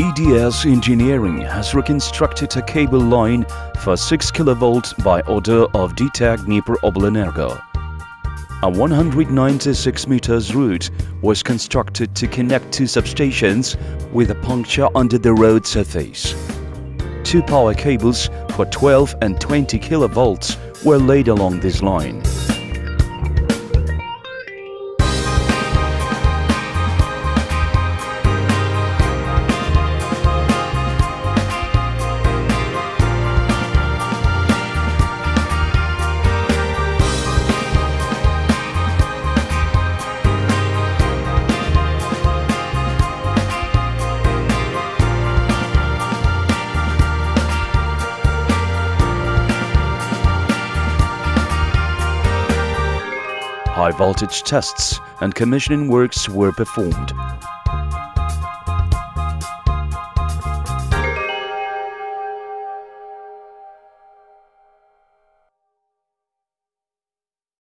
EDS Engineering has reconstructed a cable line for 6 kV by order of DTEK Dniprooblenergo. A 196 meters route was constructed to connect two substations with a puncture under the road surface. Two power cables for 12 and 20 kV were laid along this line. High voltage tests and commissioning works were performed.